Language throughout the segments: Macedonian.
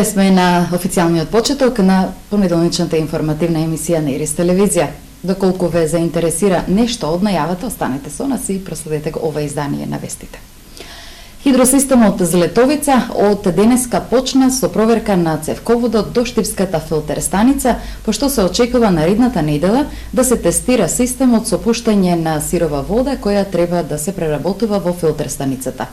Веќе сме на официјалниот почеток на понеделничната информативна емисија на Ирис телевизија. Доколку ве заинтересира нешто од најавата, останете со нас и проследете го ова издание на вестите. Хидросистемот Злетовица од денеска почна со проверка на цевководот до Штипската филтер станица, пошто се очекува наредната недела да се тестира системот со пуштање на сирова вода која треба да се преработува во филтер станицата.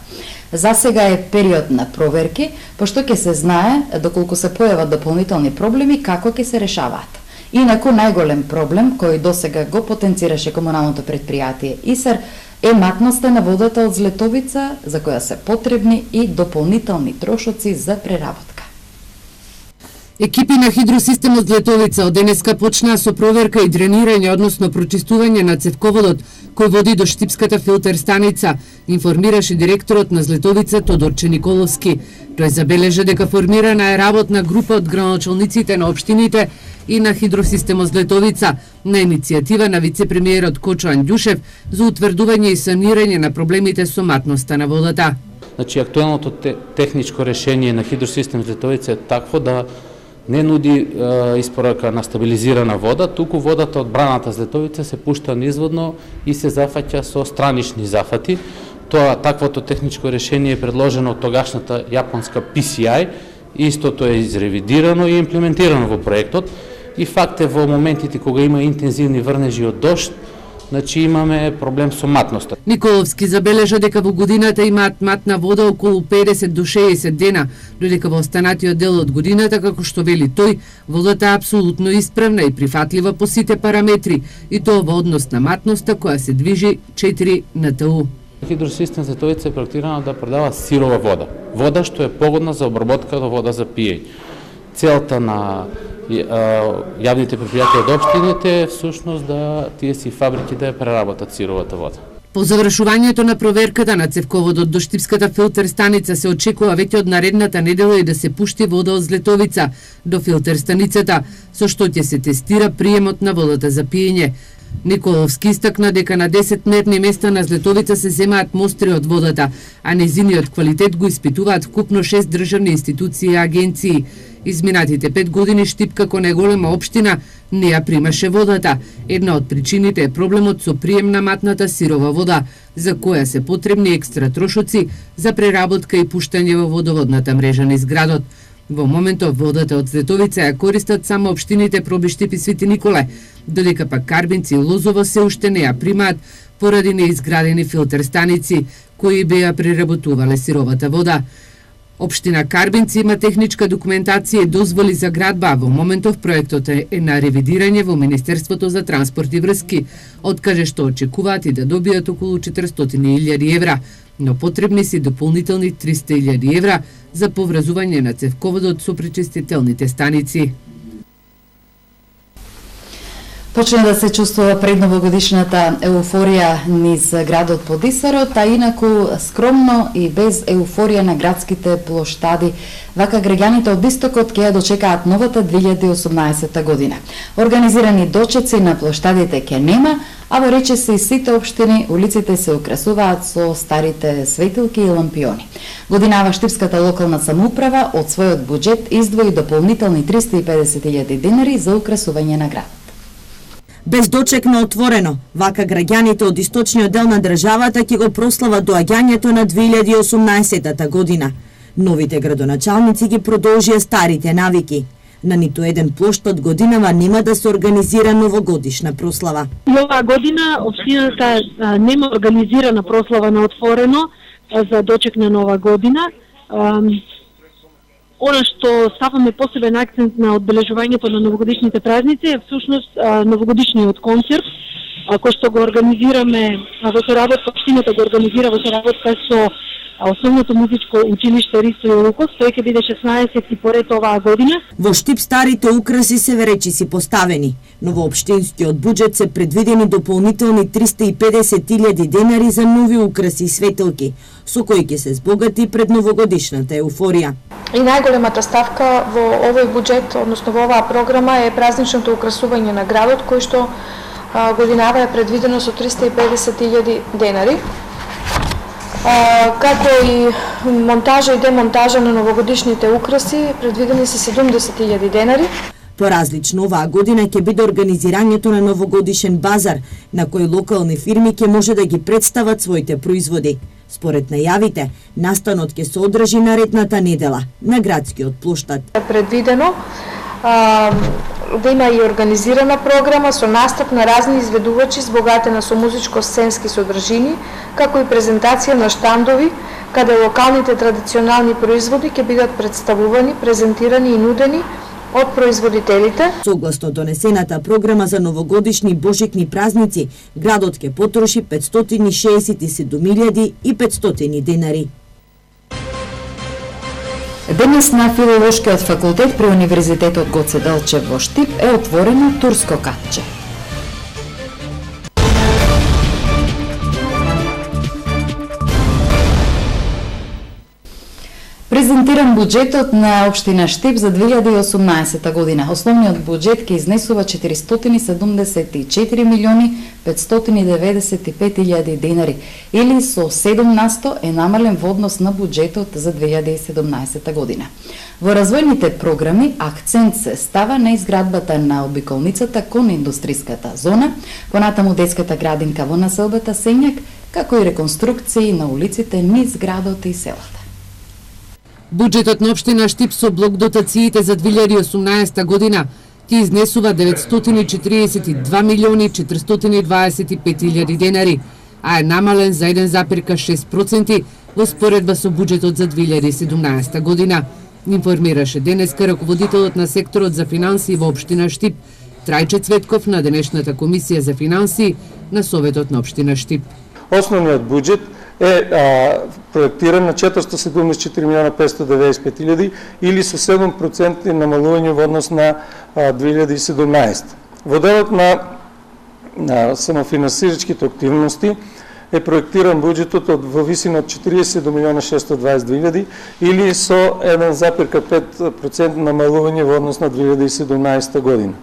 За сега е период на проверки, пошто ќе се знае доколку се појават дополнителни проблеми како ќе се решаваат. Инаку најголем проблем кој досега го потенцираше комуналното предпријатие ИСАР е матноста на водата од Злетовица, за која се потребни и дополнителни трошоци за преработка. Екипи на хидросистемот Злетовица од денеска почнаа со проверка и дренирање, односно прочистување на цевководот кој води до Штипската филтер станица, информираше директорот на Злетовица Тодорче Николовски. Тој забележа дека формирана е работна група од граначалниците на општините и на хидросистемот Злетовица на иницијатива на вице-премиерот Кочо Андјушев за утврдување и санирање на проблемите со матноста на водата. Значи, актуелното техничко решение на хидросистем Злетовица е такво да не нуди испорака на стабилизирана вода, туку водата од браната Злетовица се пушта низводно и се зафаќа со странични зафати. Таквото техничко решение е предложено од тогашната јапонска PCI, истото е изревидирано и имплементирано во проектот. И факт е во моментите кога има интензивни врнежи од дожд, значи имаме проблем со матноста. Николовски забележа дека во годината имаат матна вода околу 50 до 60 дена, додека во останатиот дел од годината, како што вели тој, водата е апсолутно исправна и прифатлива по сите параметри, и тоа во однос на матноста која се движи 4 на ТУ. Хидросистем Злетовица е проектирана да продава сирова вода. Вода што е погодна за обработка до вода за пиење. Целта на јавните предпријатија од општините е всушност да тие си фабрики да ја преработат сировата вода. По завршувањето на проверката на цевководот до Штипската филтер станица се очекува веќе од наредната недела и да се пушти вода од Злетовица до филтер станицата, со што ќе се тестира приемот на водата за пиење. Николовски истакна дека на 10 мерни места на Злетовица се земаат мостри од водата, а незиниот квалитет го испитуваат вкупно 6 државни институции и агенции. Изминатите 5 години Штип како најголема општина не ја примаше водата. Една од причините е проблемот со прием на матната сирова вода, за која се потребни екстра трошоци за преработка и пуштање во водоводната мрежа низ градот. Во моментов водата од Злетовица ја користат само општините Пробиштип и Свети Николе, додека пак Карбинци и Лозово се уште не ја примаат поради неизградени филтер станици кои би ја преработувале сировата вода. Општина Карбинци има техничка документација и дозволи за градба, во моментов проектот е на ревидирање во Министерството за транспорт и врски, откаже што очекуваат и да добијат околу 400.000 евра, но потребни си дополнителни 300.000 евра за поврзување на цевководот со пречистителните станици. Почна да се чувствува предновогодишната еуфорија низ градот под Исарот, а инаку скромно и без еуфорија на градските плоштади. Вака граѓаните од Истокот ќе ја дочекаат новата 2018 година. Организирани дочеци на плоштадите ќе нема, а во речиси сите општини улиците се украсуваат со старите светилки и лампиони. Годинава Штипската локална самоуправа од својот буџет издвои дополнителни 350.000 денари за украсување на градот. Без дочек на отворено, вака граѓаните од источниот дел на државата ќе го прослават доаѓањето на 2018 година. Новите градоначалници ги продолжија старите навики. На ниту еден плоштад годинава нема да се организира новогодишна прослава. И оваа година општината нема организирана прослава на отворено за дочек на нова година. Она што ставаме посебен акцент на одбележувањето на новогодишните празници е всушност новогодишниот концерт, кој што го организираме во соработка, општината го организира во соработка со Основното музичко училиште Ристо Јолуков. Тој ќе биде 16 поред оваа година. Во Штип старите украси се веречиси поставени, но во општинскиот буџет се предвидени дополнителни 350.000 денари за нови украси и светилки, со кои ќе се збогати пред новогодишната еуфорија. И најголемата ставка во овој буџет, односно во оваа програма, е празничното украсување на градот, кој што годинава е предвидено со 350.000 денари. како и монтажа и демонтажа на новогодишните украси, предвидени се 70.000 денари. Поразлично оваа година ќе биде организирањето на новогодишен базар, на кој локални фирми ќе може да ги представат своите производи. Според најавите, настанот ќе се одржи наредната недела на градскиот плоштад. Предвидено да има и организирана програма со настап на разни изведувачи збогатена со музичко-сценски содржини, како и презентација на штандови, каде локалните традиционални производи ќе бидат представувани, презентирани и нудени од производителите. Согласно донесената програма за новогодишни и божикни празници, градот ќе потроши 567.500 денари. Денес на Филолошкиот факултет при Универзитетот Гоце Делчев во Штип е отворено турско катче. Презентиран буџетот на општина Штип за 2018 година. Основниот буџет ќе изнесува 474.595.000 денари, или со 7% е намален во однос на буџетот за 2017 година. Во развојните програми акцент се става на изградбата на обиколницата кон индустријската зона, понатаму детската градинка во населбата Сењак, како и реконструкции на улиците низ градот и селата. Буџетот на општина Штип со блок дотациите за 2018 година ќе изнесува 942.425.000 денари, а е намален за 1,6% во споредба со буџетот за 2017 година, информираше денеска раководителот на секторот за финансии во општина Штип, Трајче Цветков, на денешната комисија за финансии на Советот на општина Штип. Основниот буџет е проектиран на 474.595.000 или со 7% намалување во однос на 2017. Во делот на самофинансирачките активности е проектиран буџетот во висина од 40.622.000 или со 1,5% намалување во однос на 2017 година.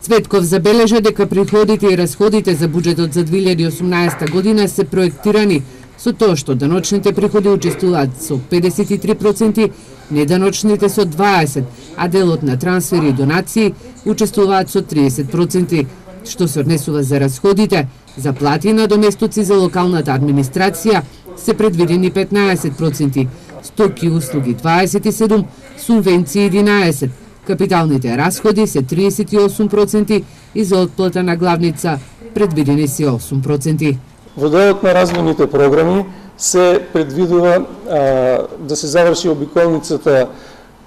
Цветков забележа дека приходите и расходите за буџетот за 2018 година се проектирани со тоа што даночните приходи учествуваат со 53%, неданочните со 20%, а делот на трансфери и донации учествуваат со 30%. Што се однесува за расходите, заплати и надоместоци за локалната администрација се предвидени 15%, стоки и услуги 27%, субвенции 11%, капиталните расходи се 38% и за отплата на главница предвидени се 8%. Во делот на развојните програми се предвидува да се заврши обиколницата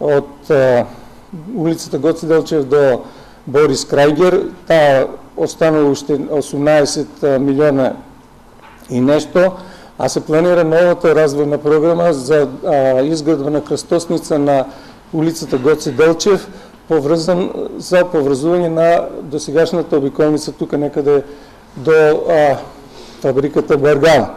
од улицата Гоце Делчев до Борис Крајгер. Таа останува уште 18 милиона и нешто, а се планира новата развојна програма за изградба на крстосница на улицата Гоце Делчев, поврзан за поврзување на досегашната обиколница тука некаде до фабриката Баргана.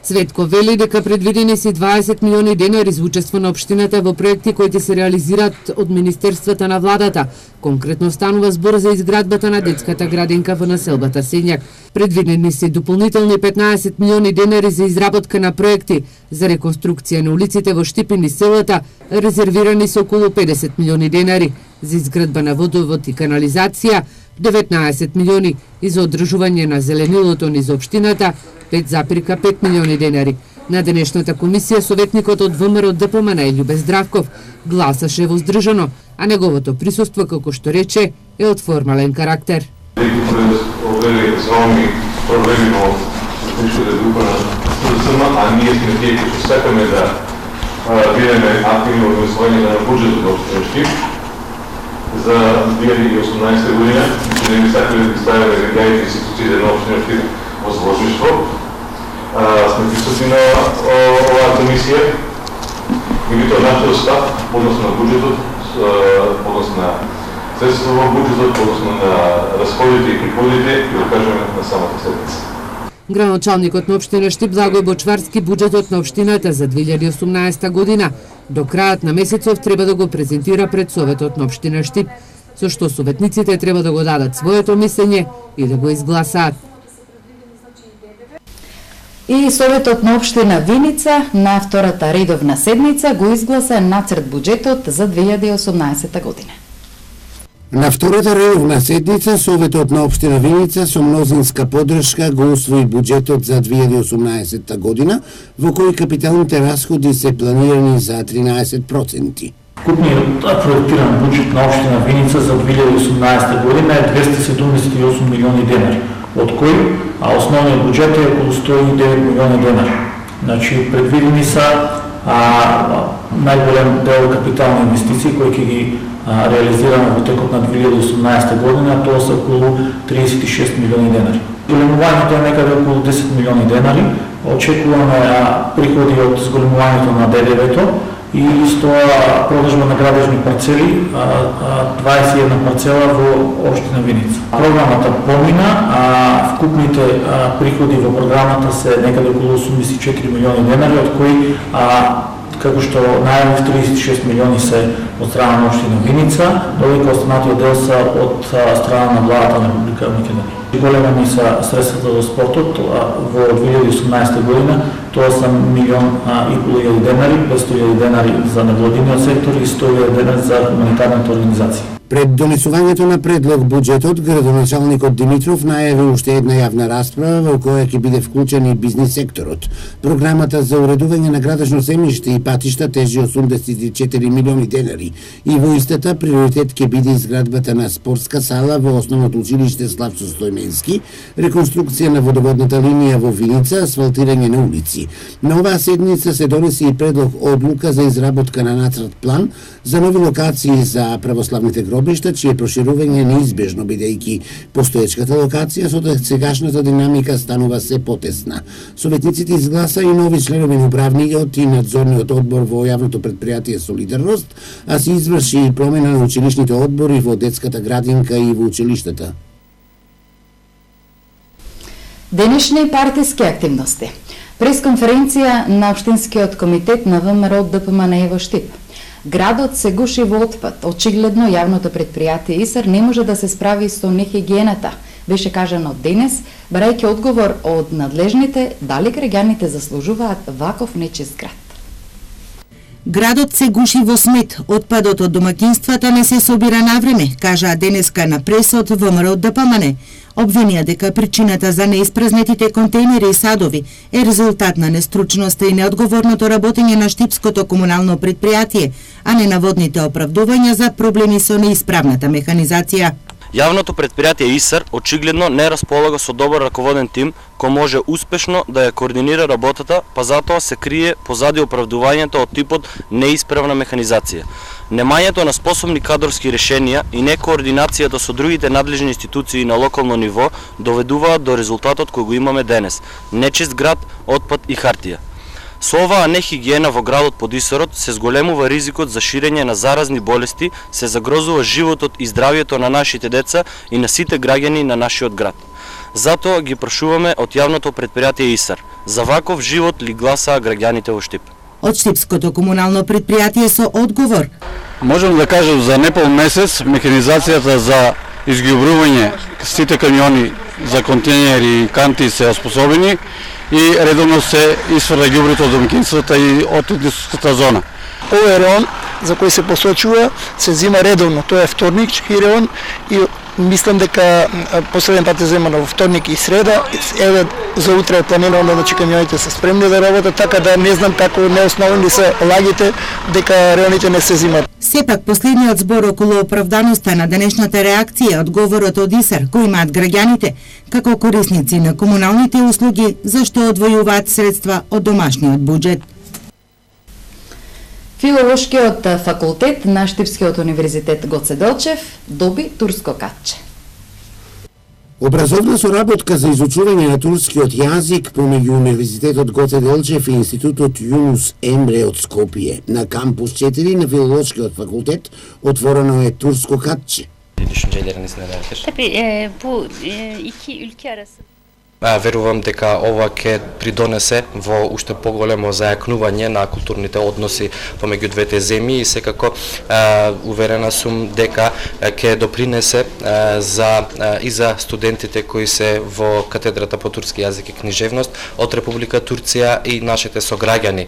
Цветко вели дека предвидени се 20 милиони денари за учество на општината во проекти кои ќе се реализираат од Министерствата на владата. Конкретно станува збор за изградбата на детската градинка во населбата Сењак. Предвидени се дополнителни 15 милиони денари за изработка на проекти за реконструкција на улиците во Штипин и селата, резервирани се околу 50 милиони денари за изградба на водовод и канализација, 19 милиони и за одржување на зеленилото низ општината, 5,5 милиони денари. На денешната комисија советникот од ВМРО ДПМН Љубе Здравков гласаше воздржано, а неговото присуство, како што рече, е од формален карактер. Овие зони проблеми во техничката група на СДСМ, а ние сме тие кои сакаме да бидеме активни во усвојање на буџетот на општина Штип за 2018 година, че не би сакали да ставиме регијаните институциите на општина Штип во зложништво. Сме присутни на оваа комисија и бито нашиот став односно на буџетот, односно на средства во буџетот, односно на расходите и приходите, и да кажеме на самата седница. Градоначалникот на општина Штип Благој Бочварски буџетот на општината за 2018 година до крајот на месецов треба да го презентира пред Советот на општина Штип, со што советниците треба да го дадат своето мислење и да го изгласаат. И Советот на општина Виница на втората редовна седница го изгласа нацрт буџетот за 2018 година. На втората редовна седница Советот на општина Виница со мнозинска поддршка го усвои буџетот за 2018 година, во кој капиталните расходи се планирани за 13%. Вкупниот проектиран буџет на општина Виница за 2018 година е 278 милиони денари, од кој основниот буџет е околу 109 милиони денари. Значи предвидени са најголем дел капитални инвестиции кои ќе ги реализираме во текот на 2018 година, тоа се околу 36 милиони денари. Зголемувањето е некаде околу 10 милиони денари. Очекуваме приходи од зголемувањето на ДДВ-то и истоа продажба на градежни парцели, 21 парцела во општина Виница. Програмата помина, вкупните приходи во програмата се некаде околу 84 милиони денари, од кои како што најавив 36 милиони се од страна на општина Виница, додека останатиот дел се од страна на владата на Република Македонија. Големи се средствата за спортот во 2018 година, тоа се 1,5 милион денари, 500.000 денари за невладиниот сектор и 100.000 денари за хуманитарните организации. Пред донесувањето на предлог буџетот, градоначалникот Димитров најави уште една јавна расправа во која ќе биде вклучен и бизнис секторот. Програмата за уредување на градежно земјиште и патишта тежи 84 милиони денари и во истата приоритет ќе биде изградбата на спортска сала во основното училиште Славчо Стојменски, реконструкција на водоводната линија во Виница, асфалтирање на улици. На оваа седница се донеси и предлог одлука за изработка на нацрт план за нови локации за православните гробишта, чие проширување е неизбежно бидејќи постоечката локација со сегашната динамика станува се потесна. Советниците изгласа и нови членови на управниот и надзорниот одбор во јавното предпријатие Солидарност, а се изврши и промена на училишните одбори во детската градинка и во училиштата. Денешни партиски активности. Пресконференција на Општинскиот комитет на ВМРО ДПМН во Штип. Градот се гуши во отпад. Очигледно јавното предпријатие ИСР не може да се справи со нехигиената, беше кажано денес, барајќи одговор од надлежните дали граѓаните заслужуваат ваков нечист град. Градот се гуши во смет, отпадот од домаќинствата не се собира на време, кажаа денеска на пресот ВМРО ДПМН. Обвинија дека причината за неиспразнетите контейнери и садови е резултат на нестручноста и неодговорното работење на Штипското комунално предпријатие, а не наводните оправдувања за проблеми со неисправната механизација. Јавното предпријатие ИСР очигледно не располага со добар раководен тим кој може успешно да ја координира работата, па затоа се крие позади оправдувањето од типот неисправна механизација. Немањето на способни кадрски решенија и некоординацијата со другите надлежни институции на локално ниво доведуваат до резултатот кој го имаме денес – нечист град, отпад и хартија. Со оваа нехигиена во градот под ИСР-от се зголемува ризикот за ширење на заразни болести, се загрозува животот и здравјето на нашите деца и на сите граѓани на нашиот град. Затоа ги прашуваме од јавното предпријатие ИСР, за ваков живот ли гласаа граѓаните во Штип? Од Штипското комунално предпријатие со одговор. Можам да кажам за непол месец механизацијата за изгибрување сите камиони за контейнери и канти се оспособени и редовно се исфрля ѓубрето од домаќинствата и од индустријската зона. Овој реон за кој се посочува се зема редовно, тоа е вторнички реон и мислам дека последен пат се земано во вторник и среда, еве за утре е планирано, значи камионите се спремни да работат, така да не знам како неосновни се лагите дека реоните не се земат. Сепак последниот збор околу оправданоста на денешната реакција одговорот од ИСР кој имаат граѓаните како корисници на комуналните услуги зашто одвојуваат средства од домашниот буџет. Филолошкиот факултет на Штипскиот универзитет Гоце Делчев доби турско катче. Образовна соработка за изучување на турскиот јазик помеѓу Универзитетот Гоце Делчев и Институтот Юнус Емре од Скопје на кампус 4 на Филолошкиот факултет отворено е турско катче. Düşünceleriniz nelerdir? Tabii bu iki ülke arası Верувам дека ова ќе придонесе во уште поголемо зајакнување на културните односи помеѓу двете земји и секако уверена сум дека ќе допринесе и за студентите кои се во катедрата по турски јазик и книжевност од Република Турција и нашите сограѓани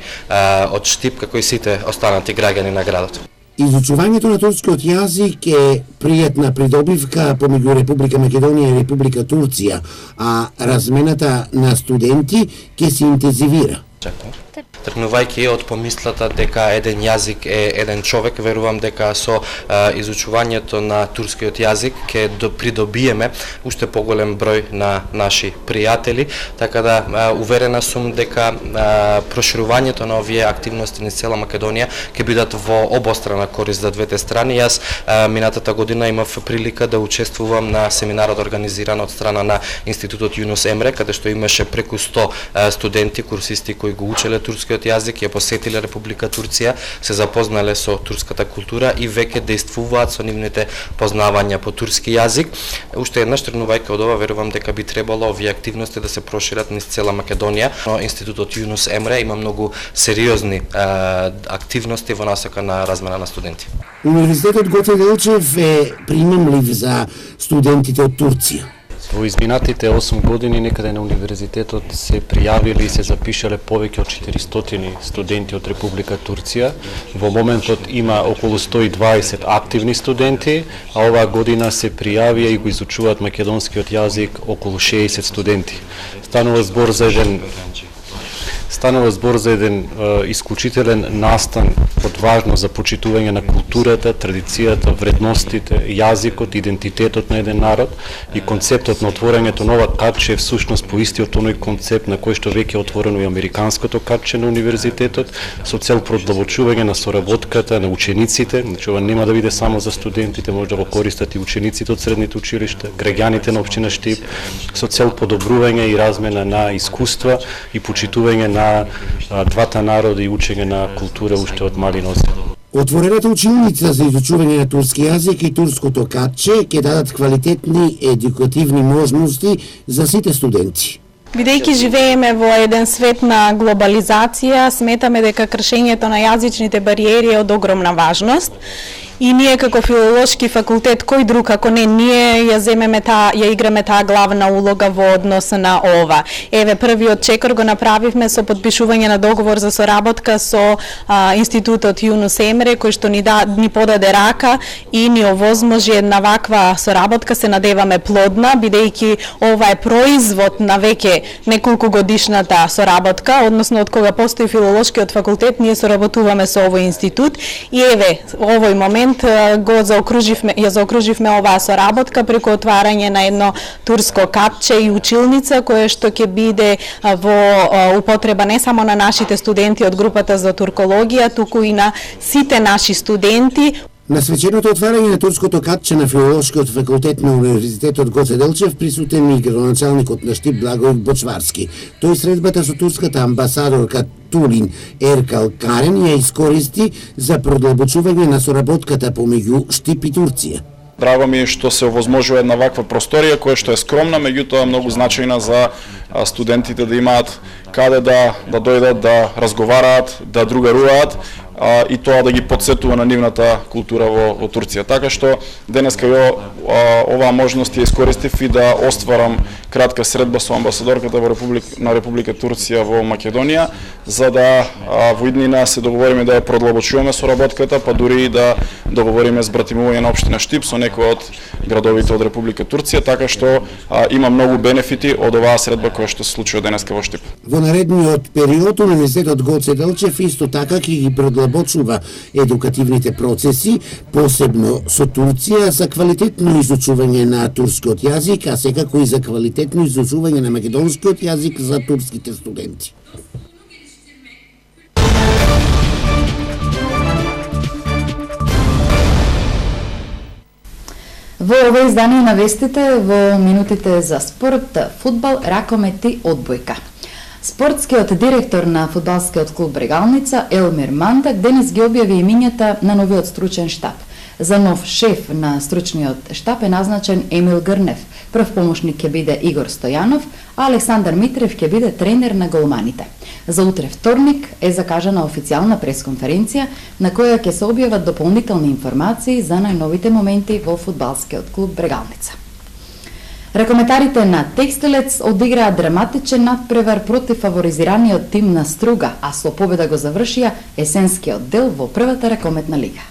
од Штип, како и сите останати граѓани на градот. Изучувањето на турскиот јазик е пријатна придобивка помеѓу Република Македонија и Република Турција, а размената на студенти ќе се интензивира. Тргнувајќи од помислата дека еден јазик е еден човек, верувам дека со изучувањето на турскиот јазик ќе придобиеме уште поголем број на наши пријатели, така да уверена сум дека проширувањето на овие активности низ цела Македонија ќе бидат во обострана корист за двете страни. Јас минатата година имав прилика да учествувам на семинарот организиран од страна на Институтот Юнус Емре, каде што имаше преку 100 студенти, курсисти кои го учеле турскиот јазик, ја посетиле Република Турција, се запознале со турската култура и веќе действуваат со нивните познавања по турски јазик. Уште еднаш тргнувајќи од ова, верувам дека би требало овие активности да се прошират низ цела Македонија. Но Институтот Юнус Емре има многу сериозни активности во насока на размена на студенти. Универзитетот Гоце Делчев е примамлив за студентите од Турција. Во изминатите 8 години некаде на универзитетот се пријавиле и се запишале повеќе од 400 студенти од Република Турција. Во моментот има околу 120 активни студенти, а оваа година се пријавија и го изучуваат македонскиот јазик околу 60 студенти. Станува збор за еден исклучителен настан од важно за почитување на културата, традицијата, вредностите, јазикот, идентитетот на еден народ и концептот на отворањето на ова катче е всушност по истиот оној концепт на кој што веќе е отворено и американското катче на универзитетот со цел продлабочување на соработката на учениците. Значи ова нема да биде само за студентите, може да го користат и учениците од средните училишта, граѓаните на општина Штип, со цел подобрување и размена на искуства и почитување на двата народи и учење на култура уште од мали нозе. Отворената училница за изучување на турски јазик и турското катче ќе дадат квалитетни едукативни можности за сите студенти. Бидејќи живееме во еден свет на глобализација, сметаме дека кршењето на јазичните бариери е од огромна важност. И ние како филолошки факултет, кој друг ако не ние ја играме таа главна улога во однос на ова. Еве првиот чекор го направивме со подпишување на договор за соработка со Институтот Юнус Емре, кој што ни подаде рака и ни овозможи една ваква соработка, се надеваме плодна, бидејќи ова е производ на веќе неколку годишната соработка, односно од кога постои филолошкиот факултет, ние соработуваме со овој институт и еве овој момент ја заокруживме оваа соработка преку отварање на едно турско катче и училница која што ќе биде во употреба не само на нашите студенти од групата за туркологија, туку и на сите наши студенти. На свеченото отварање на турското катче на филолошкиот факултет на Универзитетот Гоце Делчев присутен и градоначалникот на Штип Благој Бочварски. Тој средбата со турската амбасадорка Турин Еркал Карен ја искористи за продлабочување на соработката помеѓу Штип и Турција. Драго ми е што се овозможува една ваква просторија која што е скромна, меѓутоа многу значајна за студентите да имаат каде да дојдат, да разговараат, да другаруваат и тоа да ги потсетува на нивната култура во Турција. Така што денеска ја оваа можност ја искористив и да остварам кратка средба со амбасадорката на Република Турција во Македонија, за да во иднина се договориме да ја продлабочуваме соработката, па дури и да договориме збратимување на општина Штип со некои од градовите од Република Турција, така што има многу бенефити од оваа средба која што се случува денеска во Штип. Во наредниот период Универзитетот Гоце Делчев исто така ќе ги продлабочува едукативните процеси, посебно со Турција, за квалитетно изучување на турскиот јазик, а секако и за квалитетно изучување на македонскиот јазик за турските студенти. Во ова издание на вестите во минутите за спорт, фудбал, ракомет и одбојка. Спортскиот директор на фудбалскиот клуб Брегалница Елмир Мандак денес ги објави имињата на новиот стручен штаб. За нов шеф на стручниот штаб е назначен Емил Грнев. Прв помошник ќе биде Игор Стојанов, а Александар Митрев ќе биде тренер на голманите. За утре вторник е закажана официјална пресконференција на која ќе се објават дополнителни информации за најновите моменти во фудбалскиот клуб Брегалница. Ракометарите на Текстилец одиграа драматичен надпревар против фаворизираниот тим на Струга, а со победа го завршија есенскиот дел во првата ракометна лига.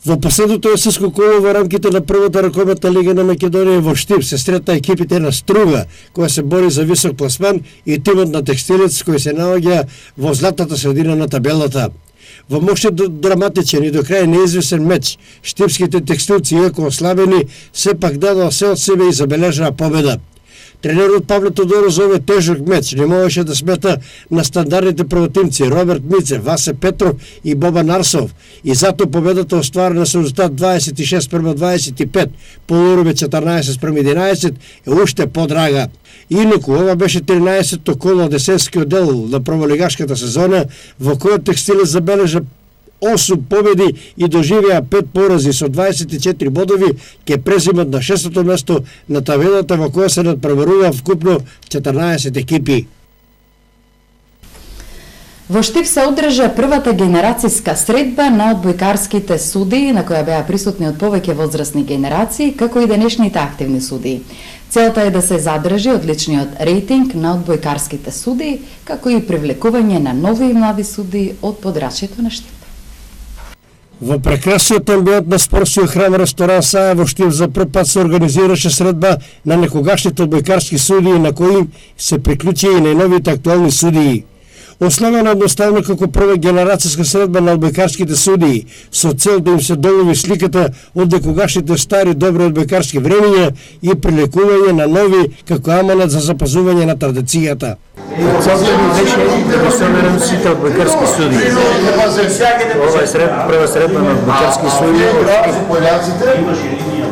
Во последното есенско коло во рамките на првата ракометна лига на Македонија во Штип се сретна екипите на Струга, која се бори за висок пласман, и тимот на Текстилец, кој се наоѓа во златната средина на табелата. Во мощен драматичен и до крај неизвестен меч, штипските текстилци, иако ослабени, сепак дадоа се од себе и забележаа победа. Тренерот Павле Тодоров за овој тежок меч не можеше да смета на стандардните провотимци Роберт Мице, Васе Петров и Бобан Арсов, и затоа победата остварена со резултат 26-25, полуруме 14-11 е уште подрага. Инаку, ова беше 13-то коло од есенскиот дел на прволигашката сезона, во која Текстилец забележа 8 победи и доживеа 5 порази со 24 бодови, ќе презимат на 6-то место на табелата, во која се надпреварува вкупно 14 екипи. Во Штип се одржа првата генерацијска средба на одбојкарските судии, на која беа присутни од повеќе возрастни генерации, како и денешните активни судии. Целта е да се задржи одличниот рейтинг на одбојкарските судии, како и привлекување на нови и млади судии од подрачјето на Штип. Во прекрасниот амбиент на спортскиот храм ресторан Саја во Штип за прв пат се организираше средба на некогашните одбојкарски судии, на кои се приклучија и најновите актуални судии. Ославена едноставно како прва генерацијска средба на одбојкарските судии, со цел да им се долови сликата од некогашните стари добри одбојкарски времења и прилекување на нови како аманат за запазување на традицијата. Целта ми беше да се соберем сите одбојкарски судии. Ова е прва средба на одбојкарски судии.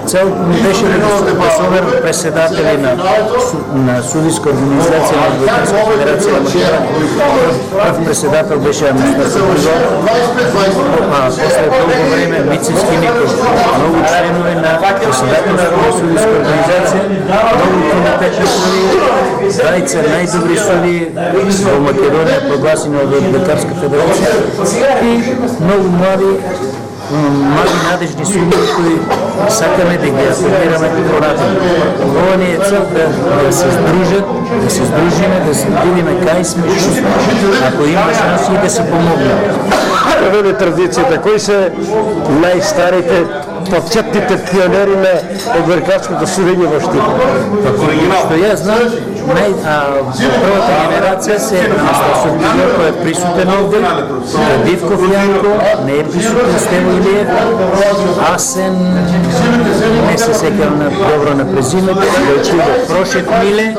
Цел ми беше да соберем преседатели на судиска организација на Одбојкарска федерација на Македонија. Прв преседател беше Амстар Сабризов, а после долго време Мицевски Ников, многу членови на преседателска на судиска организација, многу комитетни судии, трајца најдобри судии во Македонија прогласени од Одбојкарска федерација и многу млади надежни судии кои сакаме да ги афирмираме понатаму. Ова не е цел да се здружат, да се здружиме, да се видиме кај сме, ако има шанси да се помогнем. Каква е традицијата? Кои се најстарите почетните пионери на одбојкарското судење во Штип? Што јас знам, првата генерација се Амстар Сабризов, кој е присутен овде, Дивков Јанко, не е присутен Стево Илиев, Асен, не се секам добро на презимето, Прошет Миле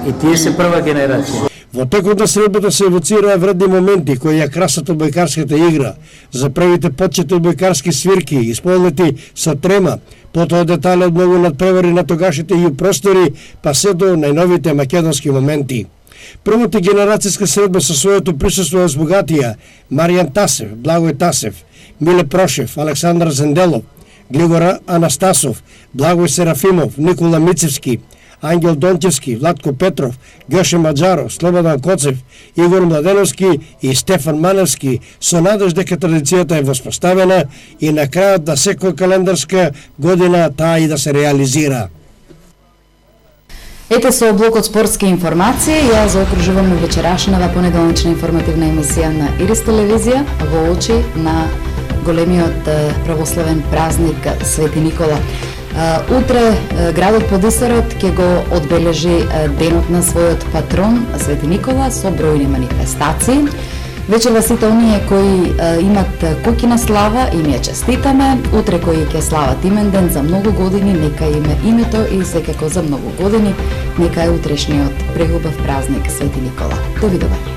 и тие се прва генерација. Во текот на средбата се евоцираа вредни моменти кои ја красат одбојкарската игра, за првите почетни одбојкарски свирки, исполнети со трема, потоа детали од многу надпревари на тогашните ју простори, па се до најновите македонски моменти. Првата генерацијска средба со своето присуство ја збогатија Маријан Тасев, Благој Тасев, Миле Прошев, Александар Зенделов, Глигор Анастасов, Благој Серафимов, Никола Мицевски, Ангел Дончевски, Владко Петров, Геше Маджаров, Слободан Коцев, Игор Младеновски и Стефан Маневски, со надеж дека традицијата е воспоставена и на крајот на секоја календарска година таа и да се реализира. Ете со блокот спортски информации, ја заокружувам вечерашнава понеделнична информативна емисија на Ирис телевизија во очи на големиот православен празник Свети Никола. Утре градот Подисарот ќе го одбележи денот на својот патрон Свети Никола со бројни манифестации. Вечерва сите оние кои имат куќина слава им ја честитаме. Утре кои ќе слават имен ден за многу години, нека им е името и секако за многу години, нека е утрешниот прегубав празник Свети Никола. Довидување.